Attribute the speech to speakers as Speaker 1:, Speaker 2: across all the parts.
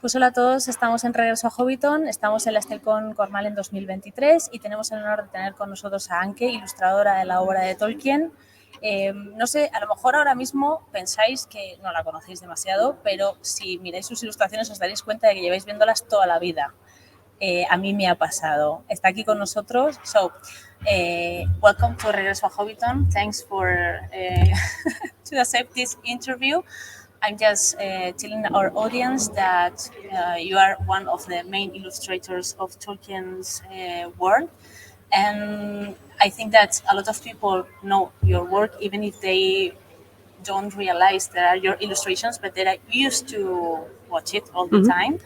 Speaker 1: Pues hola a todos, estamos en Regreso a Hobbiton, estamos en la Estelcon Cornell en 2023 y tenemos el honor de tener con nosotros a Anke, ilustradora de la obra de Tolkien. No sé, a lo mejor ahora mismo pensáis que no la conocéis demasiado, pero si miráis sus ilustraciones os daréis cuenta de que lleváis viéndolas toda la vida. A mí me ha pasado. Está aquí con nosotros. So, welcome to Regreso a Hobbiton. Thanks for to accept this interview. I'm just telling our audience that you are one of the main illustrators of Tolkien's work. And I think that a lot of people know your work, even if they don't realize that are your illustrations, but they are used to watch it all the time.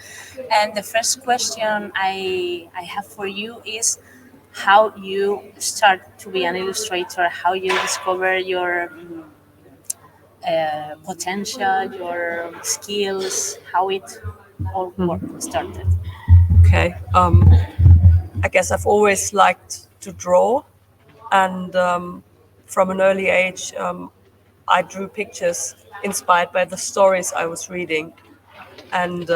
Speaker 1: And the first question I have for you is how you start to be an illustrator, how you discover your potential, your skills, how it all started.
Speaker 2: Okay. I guess I've always liked to draw, and from an early age, I drew pictures inspired by the stories I was reading. And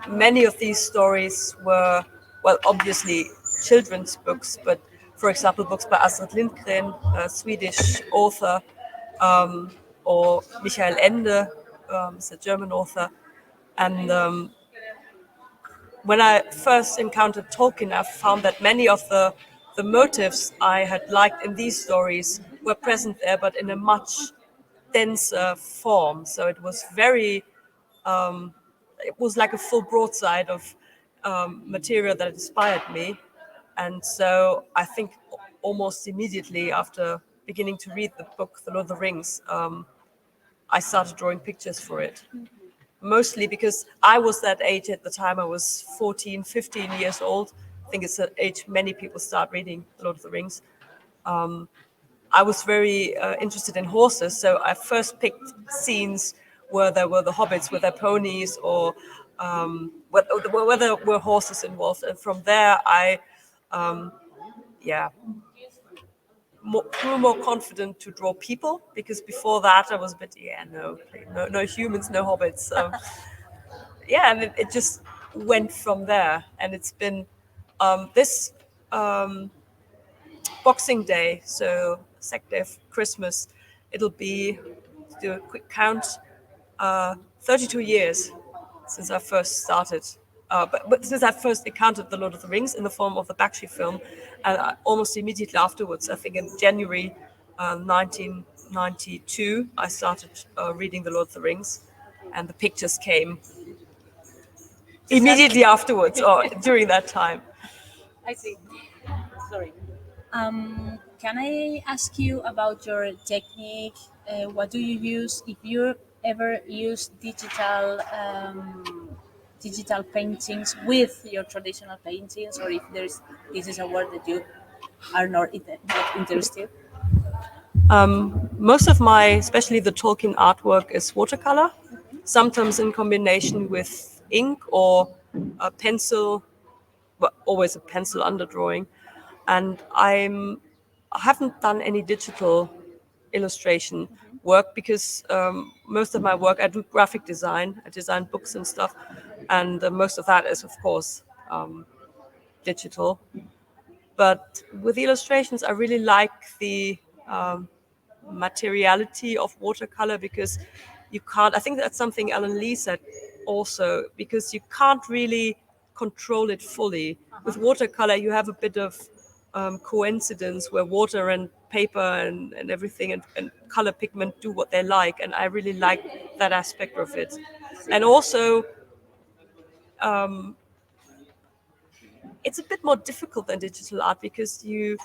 Speaker 2: many of these stories were, well, obviously children's books, but for example, books by Astrid Lindgren, a Swedish author, or Michael Ende, is a German author. And when I first encountered Tolkien, I found that many of the motives I had liked in these stories were present there, but in a much denser form. So it was very, it was like a full broadside of material that inspired me. And so I think almost immediately after beginning to read the book, The Lord of the Rings, I started drawing pictures for it. Mostly because I was that age at the time. I was 14, 15 years old. I think it's an age many people start reading The Lord of the Rings. I was very interested in horses, so I first picked scenes where there were the hobbits with their ponies, or where there were horses involved. And from there, I grew more confident to draw people, because before that I was a bit, no humans, no hobbits. And it just went from there. And it's been this Boxing Day, so second day of Christmas, it'll be, to do a quick count, 32 years since I first started. But since I first encountered The Lord of the Rings in the form of the Bakshi film, and almost immediately afterwards, I think in January 1992, I started reading The Lord of the Rings, and the pictures came immediately afterwards, or during that time.
Speaker 1: I see. Sorry. Can I ask you about your technique? What do you use? If you ever use digital paintings with your traditional paintings, or if this is a word that you are not interested?
Speaker 2: Most of my, especially the Tolkien artwork, is watercolor, sometimes in combination with ink or a pencil, but always a pencil underdrawing. And I haven't done any digital illustration work, because most of my work, I do graphic design, I design books and stuff, and most of that is, of course, digital. But with illustrations, I really like the materiality of watercolor, because you can't, I think that's something Alan Lee said also, because you can't really control it fully. With watercolor, you have a bit of coincidence where water and paper and everything and color pigment do what they like, and I really like that aspect of it. And also, it's a bit more difficult than digital art, because you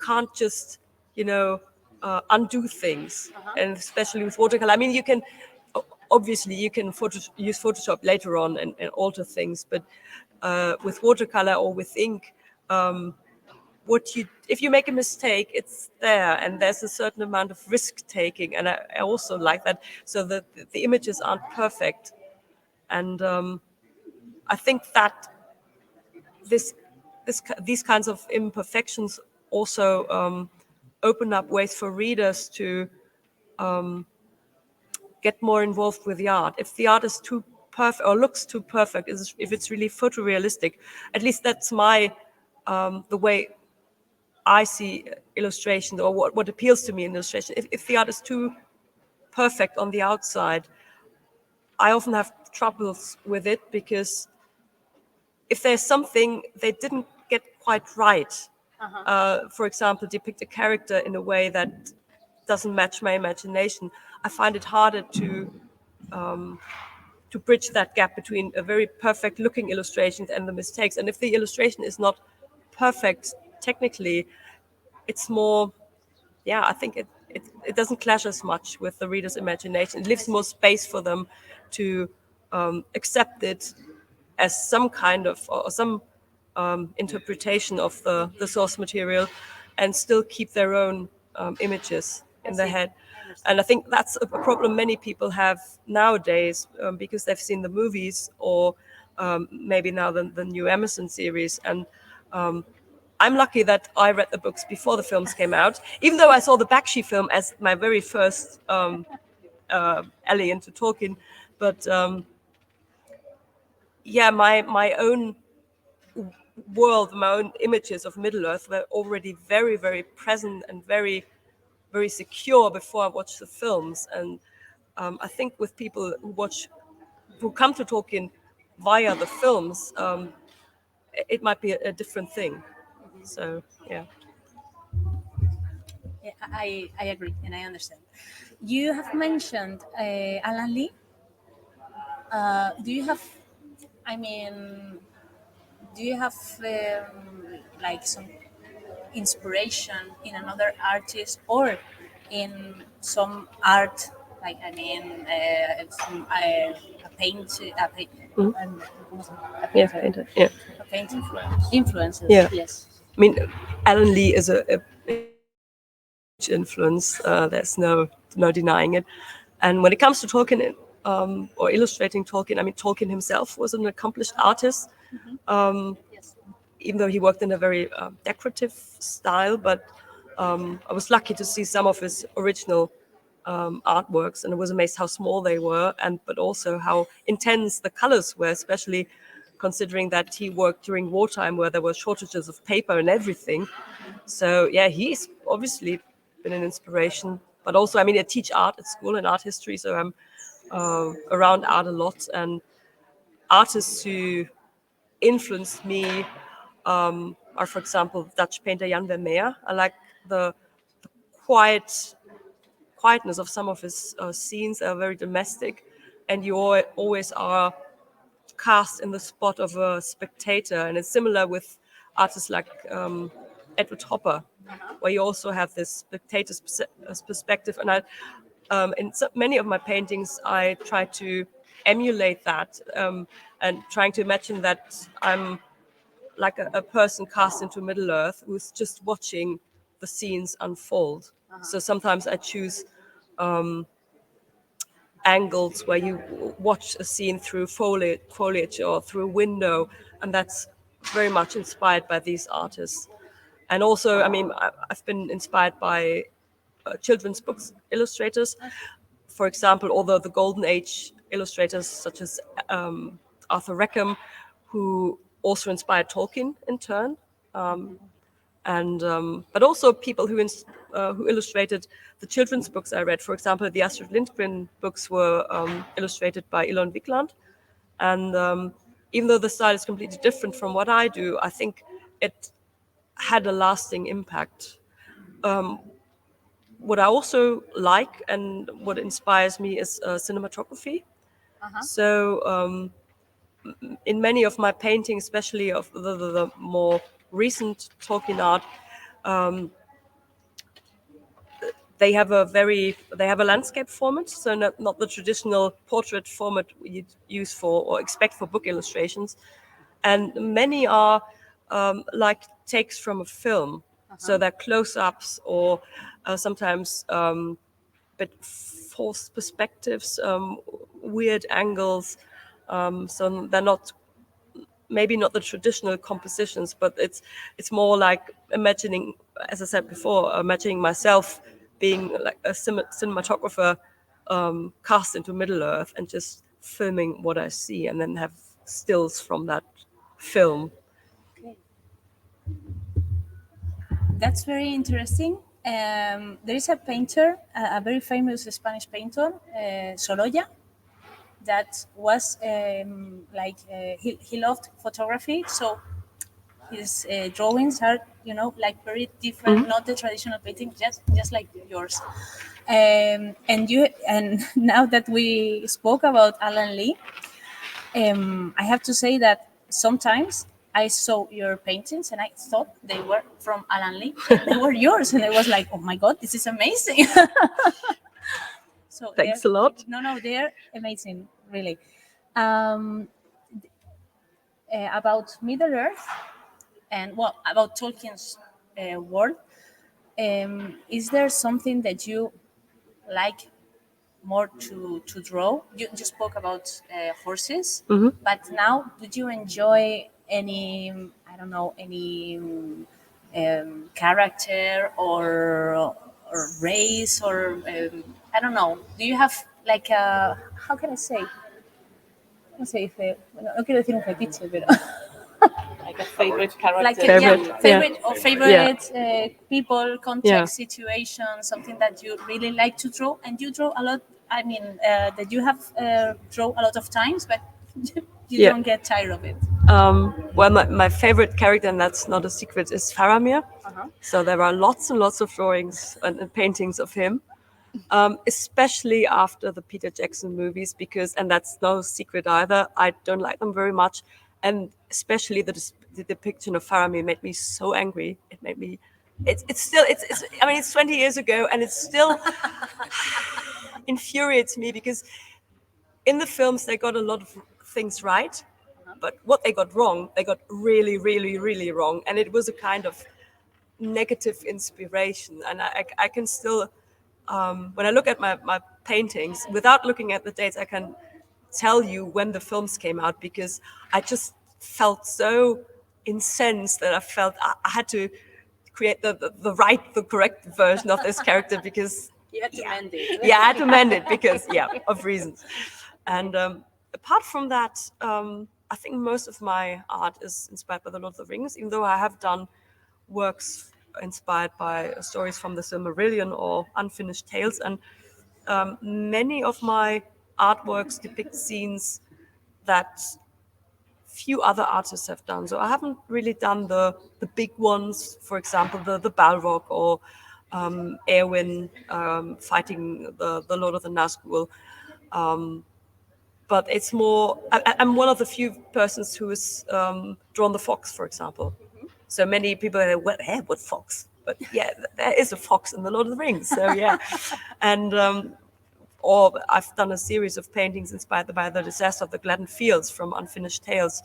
Speaker 2: can't just undo things. And especially with watercolor, I mean, you can obviously use Photoshop later on and alter things, but with watercolor or with ink, if you make a mistake, it's there, and there's a certain amount of risk taking, and I also like that, so that the images aren't perfect. And I think that these kinds of imperfections also open up ways for readers to get more involved with the art. If the art is too perfect or looks too perfect, if it's really photorealistic. At least that's my the way I see illustration, or what appeals to me in illustration. If the art is too perfect on the outside, I often have troubles with it, because if there's something they didn't get quite right, for example, depict a character in a way that doesn't match my imagination, I find it harder to bridge that gap between a very perfect looking illustration and the mistakes. And if the illustration is not perfect technically, it's more, I think it doesn't clash as much with the reader's imagination. It leaves more space for them to accept it as some kind of, or some interpretation of the source material, and still keep their own images in their head. And I think that's a problem many people have nowadays, because they've seen the movies, or maybe now the new Amazon series. And I'm lucky that I read the books before the films came out, even though I saw the Bakshi film as my very first alley into Tolkien. But my own world, my own images of Middle-earth were already very, very present and very, very secure before I watched the films. And I think with people who come to Tolkien via the films, it might be a different thing. So, yeah.
Speaker 1: Yeah, I agree and I understand. You have mentioned Alan Lee. Do you have, I mean, do you have like some inspiration in another artist, or in some art, like, I mean, a paint, a paint, a painter,
Speaker 2: Yeah.
Speaker 1: a paint influences.
Speaker 2: Yeah.
Speaker 1: Yes.
Speaker 2: I mean, Alan Lee is a huge influence. There's no denying it. And when it comes to Tolkien, or illustrating Tolkien, I mean, Tolkien himself was an accomplished artist,
Speaker 1: Yes.
Speaker 2: even though he worked in a very decorative style. But I was lucky to see some of his original artworks, and I was amazed how small they were, but also how intense the colors were, especially considering that he worked during wartime, where there were shortages of paper and everything. So yeah, he's obviously been an inspiration. But also, I mean, I teach art at school and art history, so I'm around art a lot. And artists who influenced me are, for example, Dutch painter Jan Vermeer. I like the quietness of some of his scenes. Are very domestic, and you always are cast in the spot of a spectator. And it's similar with artists like Edward Hopper, where you also have this spectator's perspective. And in many of my paintings, I try to emulate that, and trying to imagine that I'm like a person cast into Middle-earth who's just watching the scenes unfold. So sometimes I choose angles where you watch a scene through foliage or through a window, and that's very much inspired by these artists. And also, I mean, I've been inspired by children's books illustrators, for example, all the Golden Age illustrators such as Arthur Rackham, who also inspired Tolkien in turn. But also people who illustrated the children's books I read. For example, the Astrid Lindgren books were illustrated by Ilon Wikland. And even though the style is completely different from what I do, I think it had a lasting impact. What I also like and what inspires me is cinematography. So in many of my paintings, especially of the more recent Tolkien art, they have a landscape format, so not the traditional portrait format you'd use for or expect for book illustrations. And many are like takes from a film, so they're close-ups or sometimes but false perspectives, weird angles. So they're not, maybe not the traditional compositions, but it's more like imagining, as I said before, imagining myself being like a cinematographer cast into Middle-earth and just filming what I see and then have stills from that film.
Speaker 1: Okay. That's very interesting. There is a painter, a very famous Spanish painter, Sorolla, that was he loved photography, so his drawings are like very different, not the traditional painting, just like yours. And now that we spoke about Alan Lee, I have to say that sometimes I saw your paintings and I thought they were from Alan Lee. They were yours, and I was like, "Oh my God, this is amazing!" So
Speaker 2: thanks a lot.
Speaker 1: No, they're amazing, really. About Middle Earth and about Tolkien's world, is there something that you like more to draw? You spoke about horses, but now did you enjoy any, I don't know, any character or race or I don't know? Do you have like a, how can I say? ¿Cómo se dice? Bueno, no quiero decir un fetiche, pero
Speaker 3: Like a favorite character.
Speaker 1: like favorite people, context, situation, something that you really like to draw, and you draw a lot. I mean, that you have draw a lot of times, but you don't get tired of it.
Speaker 2: Well, my favorite character, and that's not a secret, is Faramir. So there are lots and lots of drawings and paintings of him, especially after the Peter Jackson movies, and that's no secret either, I don't like them very much. And especially the depiction of Faramir made me so angry. It made me, it's I mean, it's 20 years ago, and it still infuriates me, because in the films they got a lot of things right, but what they got wrong, they got really, really, really wrong. And it was a kind of negative inspiration. And I can still, when I look at my paintings, without looking at the dates, I can tell you when the films came out, because I just felt so incensed that I felt I had to create the correct version of this character, because
Speaker 1: You had to mend it.
Speaker 2: I had to mend it because of reasons. And apart from that, I think most of my art is inspired by the Lord of the Rings, even though I have done works inspired by stories from the Silmarillion or unfinished tales. And many of my artworks depict scenes that few other artists have done. So I haven't really done the big ones, for example, the Balrog or Eowyn fighting the Lord of the Nazgul. But it's more, I'm one of the few persons who has drawn the fox, for example. So many people are like, what fox? But yeah, there is a fox in the Lord of the Rings. So yeah. And or I've done a series of paintings inspired by the disaster of the Gladden Fields from Unfinished Tales.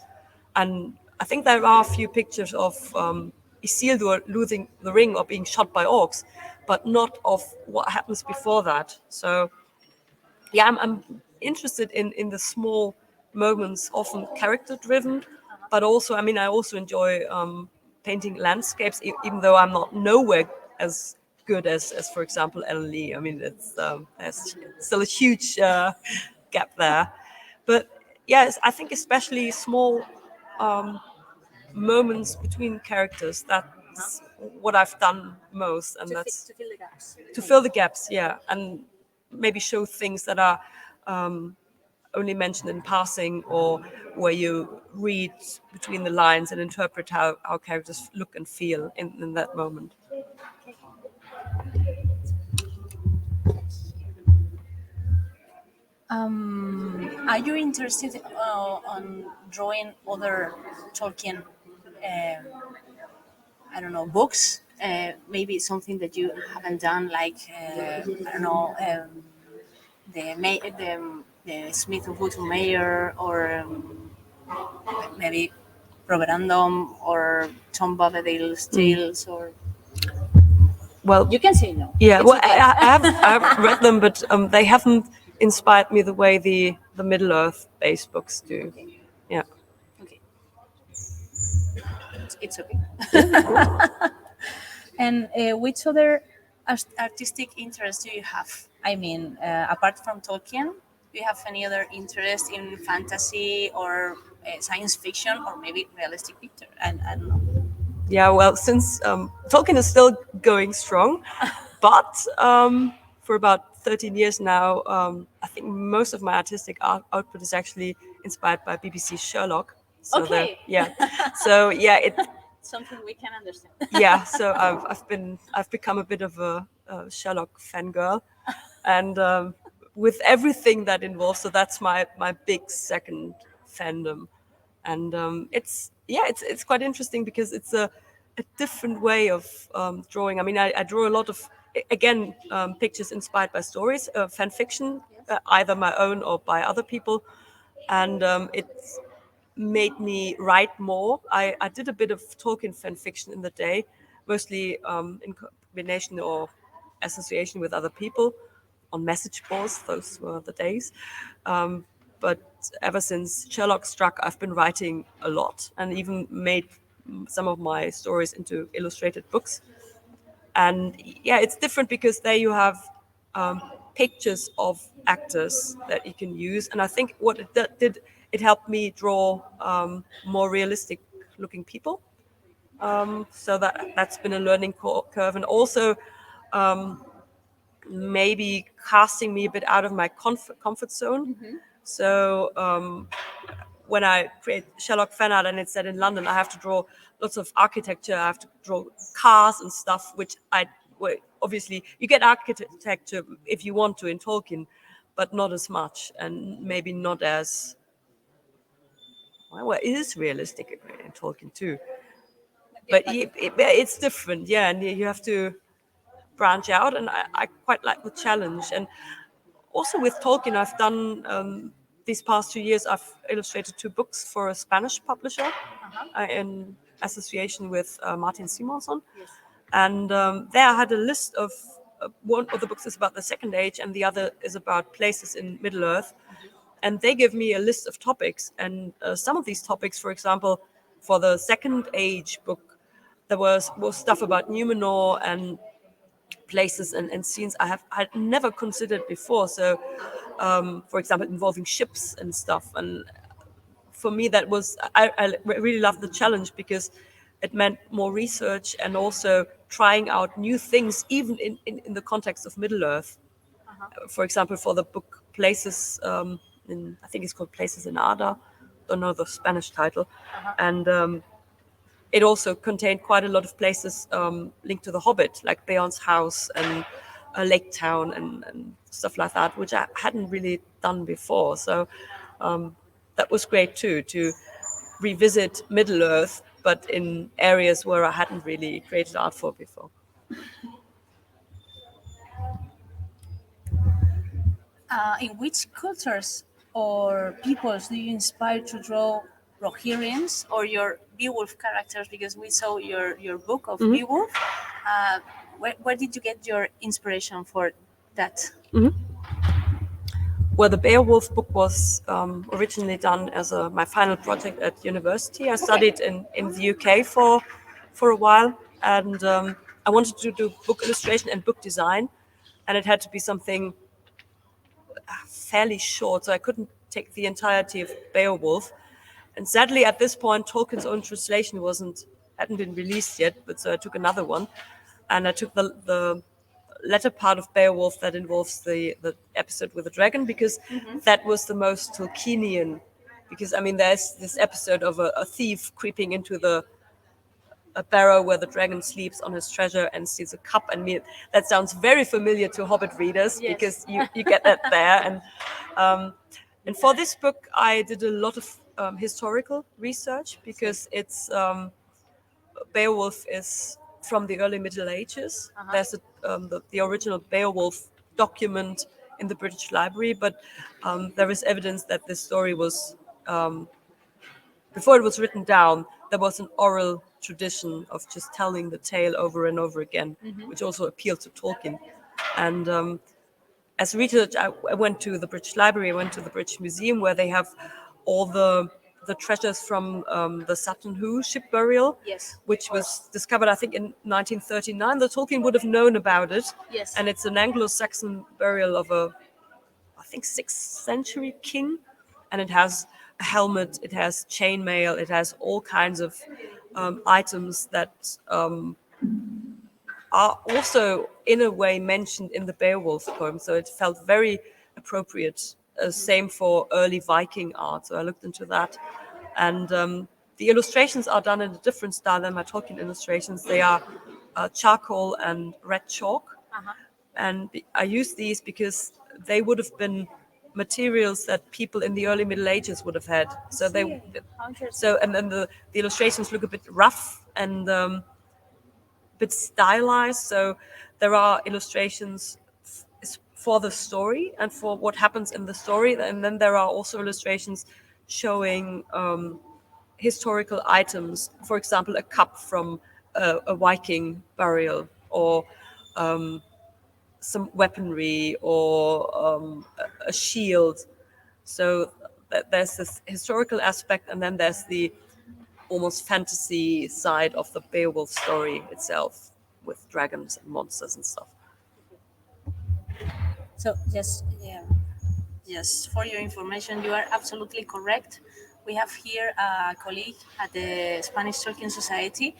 Speaker 2: And I think there are a few pictures of Isildur losing the ring or being shot by orcs, but not of what happens before that. So yeah, I'm interested in the small moments, often character-driven, but also, I mean, I also enjoy painting landscapes, even though I'm not nowhere as good as for example, Alan Lee. I mean, there's still a huge gap there. But yes, I think especially small moments between characters, that's what I've done most. And that's
Speaker 1: to fill the gaps.
Speaker 2: To fill the gaps, yeah. And maybe show things that are only mentioned in passing, or where you read between the lines and interpret how our characters look and feel in that moment.
Speaker 1: Are you interested on drawing other Tolkien, I don't know, books? Maybe something that you haven't done, like I don't know, the Smith of Wootton Mayer, or maybe Robert Random, or Tom Bobadill's Tales, or.
Speaker 2: Well,
Speaker 1: You can say no.
Speaker 2: yeah.
Speaker 1: It's
Speaker 2: Well,
Speaker 1: okay.
Speaker 2: I've read them, but they haven't inspired me the way the Middle Earth based books do. Yeah.
Speaker 1: Okay. It's okay. And which other artistic interests do you have? I mean, apart from Tolkien, Do you have any other interest in fantasy or science fiction or maybe realistic picture? I don't know.
Speaker 2: Yeah, well, since Tolkien is still going strong, but for about 13 years now, I think most of my artistic output is actually inspired by BBC Sherlock. So
Speaker 1: Okay.
Speaker 2: so yeah,
Speaker 1: Something we can understand.
Speaker 2: yeah. So I've become a bit of a Sherlock fangirl, and with everything that involves. So that's my big second fandom, and it's quite interesting because it's a different way of drawing. I mean, I draw a lot of again pictures inspired by stories, fan fiction, either my own or by other people, and it's made me write more. I did a bit of Tolkien fan fiction in the day, mostly in combination or association with other people on message boards. Those were the days. But ever since Sherlock struck, I've been writing a lot and even made some of my stories into illustrated books. And yeah, it's different because there you have pictures of actors that you can use. And I think what did, it helped me draw more realistic looking people. So that's been a learning curve. And also maybe casting me a bit out of my comfort zone. So when I create Sherlock fan art and it's set in London, I have to draw lots of architecture. I have to draw cars and stuff, which obviously you get architecture if you want to in Tolkien, but not as much and maybe not as well. It is realistic in Tolkien too, but it's different, yeah. And you have to branch out, and I quite like the challenge. And also with Tolkien, I've done these past 2 years. I've illustrated 2 books for a Spanish publisher in association with Martin Simonson. And there I had a list of one of the books is about the Second Age, and the other is about places in Middle Earth. And they give me a list of topics, and some of these topics, for example, for the Second Age book, there was stuff about Numenor and places and scenes I'd never considered before. So, for example, involving ships and stuff. And for me, that was I really loved the challenge because it meant more research and also trying out new things, even in the context of Middle Earth. For example, for the book Places, I think it's called Places in Ada. Don't know the Spanish title, and it also contained quite a lot of places linked to the Hobbit, like Beorn's house and Lake Town and stuff like that, which I hadn't really done before. So that was great too, to revisit Middle Earth, but in areas where I hadn't really created art for before.
Speaker 1: In which cultures or peoples do you inspire to draw Rohirrians or your Beowulf characters? Because we saw your book of Beowulf. Where did you get your inspiration for that?
Speaker 2: Well, the Beowulf book was originally done as my final project at university. I studied in the UK for a while, and I wanted to do book illustration and book design, and it had to be something fairly short, so I couldn't take the entirety of Beowulf. And sadly, at this point, Tolkien's own translation hadn't been released yet, but so I took another one, and I took the latter part of Beowulf that involves the episode with the dragon, because that was the most Tolkienian. Because I mean, there's this episode of a thief creeping into a barrow where the dragon sleeps on his treasure and steals a cup. And that sounds very familiar to Hobbit readers, because you get that there. And for this book, I did a lot of historical research, because it's Beowulf is from the early Middle Ages. There's the original Beowulf document in the British Library, but there is evidence that this story was, before it was written down, there was an oral tradition of just telling the tale over and over again, which also appealed to Tolkien. And as research, I went to the British Library, I went to the British Museum, where they have all the treasures from the Sutton Hoo ship burial, which was discovered, I think, in 1939. The Tolkien would have known about it. And it's an Anglo-Saxon burial of a think, 6th century king, and it has a helmet, it has chainmail, it has all kinds of items that are also in a way mentioned in the Beowulf poem. So it felt very appropriate. Same for early Viking art. So I looked into that. And the illustrations are done in a different style than my Tolkien illustrations. They are charcoal and red chalk. And I use these because they would have been materials that people in the early Middle Ages would have had. So and then the illustrations look a bit rough and bit stylized. So there are illustrations for the story and for what happens in the story, and then there are also illustrations showing historical items, for example a cup from a Viking burial, or some weaponry, or a shield. So there's this historical aspect, and then there's the almost fantasy side of the Beowulf story itself, with dragons and monsters and stuff.
Speaker 1: So just for your information, you are absolutely correct. We have here a colleague at the Spanish Tolkien Society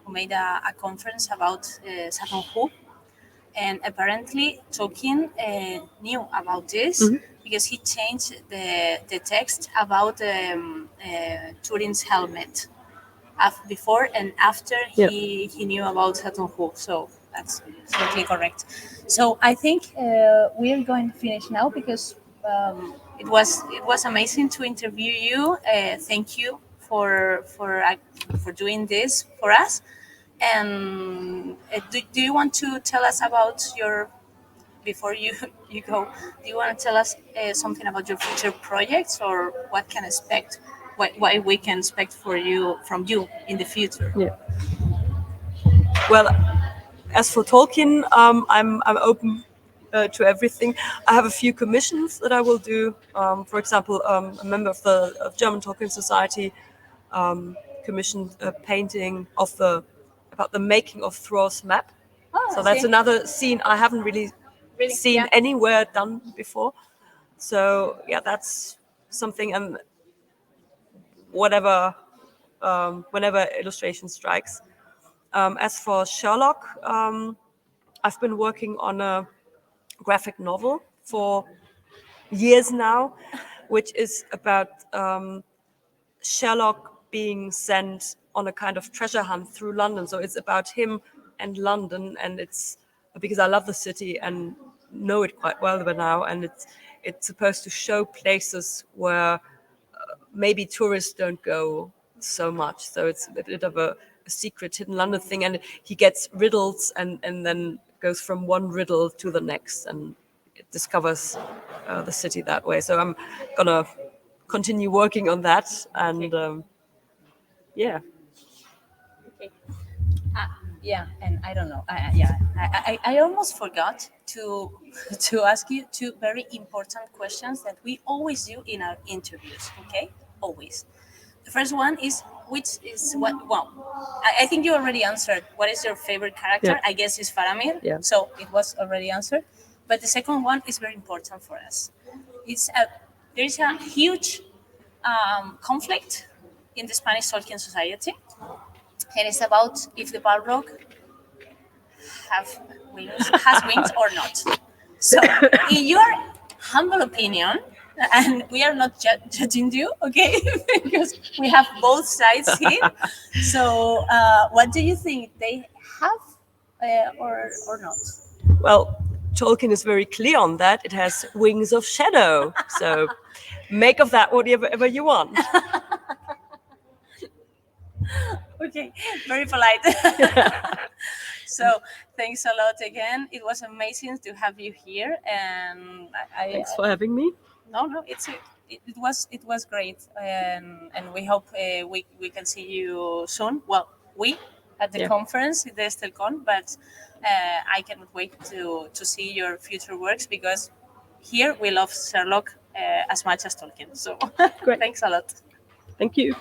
Speaker 1: who made a conference about Saturn, and apparently Tolkien knew about this because he changed the text about Turin's helmet before and after he knew about Saturn. So that's absolutely correct. So I think we are going to finish now because it was amazing to interview you. Thank you for doing this for us. And do you want to tell us about your, before you go, do you want to tell us something about your future projects, or what can expect, what we can expect from you in the future?
Speaker 2: Yeah. Well, as for Tolkien, I'm open to everything. I have a few commissions that I will do. For example, a member of the German Tolkien Society commissioned a painting about the making of Thror's map. So that's another scene I haven't really seen anywhere done before. So yeah, that's something. And whenever illustration strikes. As for Sherlock, I've been working on a graphic novel for years now, which is about Sherlock being sent on a kind of treasure hunt through London. So it's about him and London, and it's because I love the city and know it quite well by now, and it's supposed to show places where maybe tourists don't go so much. So it's a bit of a secret hidden London thing, and he gets riddles and then goes from one riddle to the next, and it discovers the city that way. So I'm gonna continue working on that, and yeah.
Speaker 1: Okay. Yeah, and I don't know. I almost forgot to ask you two very important questions that we always do in our interviews. Okay, always. The first one is, which is what? Well, I think you already answered. What is your favorite character?
Speaker 2: Yeah.
Speaker 1: I guess it's Faramir.
Speaker 2: Yeah.
Speaker 1: So it was already answered. But the second one is very important for us. There is a huge conflict in the Spanish Tolkien Society. And it's about if the Balrog has wings or not. So, in your humble opinion, and we are not judging you, okay, because we have both sides here. So, what do you think, they have or not?
Speaker 2: Well, Tolkien is very clear on that. It has wings of shadow. So make of that whatever you want.
Speaker 1: Okay, very polite. So thanks a lot again. It was amazing to have you here, and
Speaker 2: Thanks for having me.
Speaker 1: No, it was great, and we hope we can see you soon. Well, we at the conference, the Estelcon, but I cannot wait to see your future works, because here we love Sherlock as much as Tolkien. So
Speaker 2: Great.
Speaker 1: Thanks a lot.
Speaker 2: Thank you.